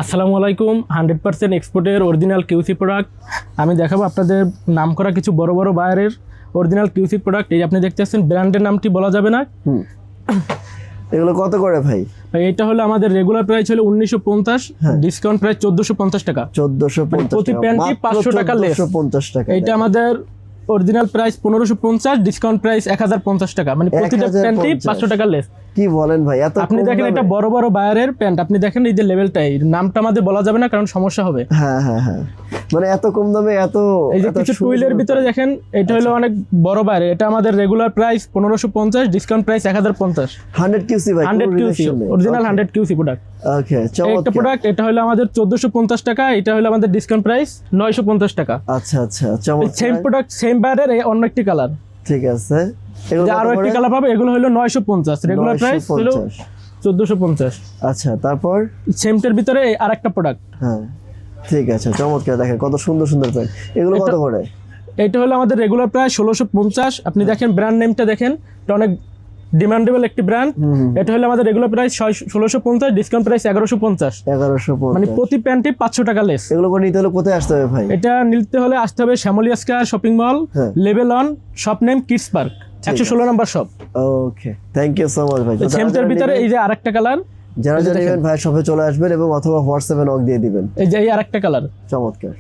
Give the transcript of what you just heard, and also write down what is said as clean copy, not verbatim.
আসসালামু আলাইকুম। 100% এক্সপোর্টের অরিজিনাল কিউসি প্রোডাক্ট আমি দেখাবো আপনাদের নামকরা কিছু বড় বড় বায়ারের অরিজিনাল কিউসি প্রোডাক্ট। এই আপনি দেখতে পাচ্ছেন, ব্র্যান্ডের নামটি বলা যাবে না। এগুলো কত করে ভাই? এটা হলো আমাদের রেগুলার প্রাইস হলো 1950, ডিসকাউন্ট প্রাইস 1450 টাকা। 1450 প্রতি প্যান্টই 500 টাকা লেস। 1450 টাকা। এটা আমাদের অরিজিনাল প্রাইস 1550, ডিসকাউন্ট প্রাইস 1050 টাকা, মানে প্রতিটা প্যান্টই 500 টাকা লেস। কি বলেন ভাই, এত আপনি দেখেন এটা বড় বড় বায়ারের প্যান্ট, আপনি দেখেন এই যে লেভেলটাই, নামটা আমাদের বলা যাবে না কারণ সমস্যা হবে। হ্যাঁ হ্যাঁ হ্যাঁ, মানে এত কম দামে এত এই যে কিছু টুইলের ভিতরে দেখেন, এটা হলো অনেক বড় বায়ার। এটা আমাদের regular price 1550, discount price 1050। 100 QC ভাই, 100 কিউসি অরিজিনাল 100 কিউসি প্রোডাক্ট। ওকে, একটা প্রোডাক্ট, এটা হলো আমাদের 1450 টাকা, এটা হলো আমাদের ডিসকাউন্ট প্রাইস 950 টাকা। আচ্ছা আচ্ছা, চমৎকার। সেম প্রোডাক্ট সেম বায়ারের অন্য একটি কালার, ঠিক আছে। এগুলো আরো একটি কালার পাবে, এগুলো হলো 950, রেগুলার প্রাইস হলো 1450। আচ্ছা, তারপর সেমটার ভিতরে আরেকটা প্রোডাক্ট। হ্যাঁ ঠিক আছে, চমৎকার। দেখেন কত সুন্দর সুন্দর প্যান্ট, এগুলো কত করে? এটা হলো আমাদের রেগুলার প্রাইস 1650। আপনি দেখেন ব্র্যান্ড নেমটা দেখেন, এটা অনেক ডিমান্ডেবল একটি ব্র্যান্ড। এটা হলো আমাদের রেগুলার প্রাইস 1650, ডিসকাউন্ট প্রাইস 1150। 1150, মানে প্রতি প্যান্টে 500 টাকা লেস। এগুলো করে নিতে হলে কোথায় আসতে হবে ভাই? এটা নিতে হলে আসতে হবে Shyamolia square shopping mall, level 1, shop name kids park, 116 number shop. Okay, thank you so much ভাই। সেমটার ভিতরে এই যে আরেকটা কালার, যারা যারা নেবেন ভাই শপে চলে আসবেন এবং অথবা হোয়াটসঅ্যাপে নক দিয়ে দিবেন। এই যে এই আরেকটা কালার, চমৎকার।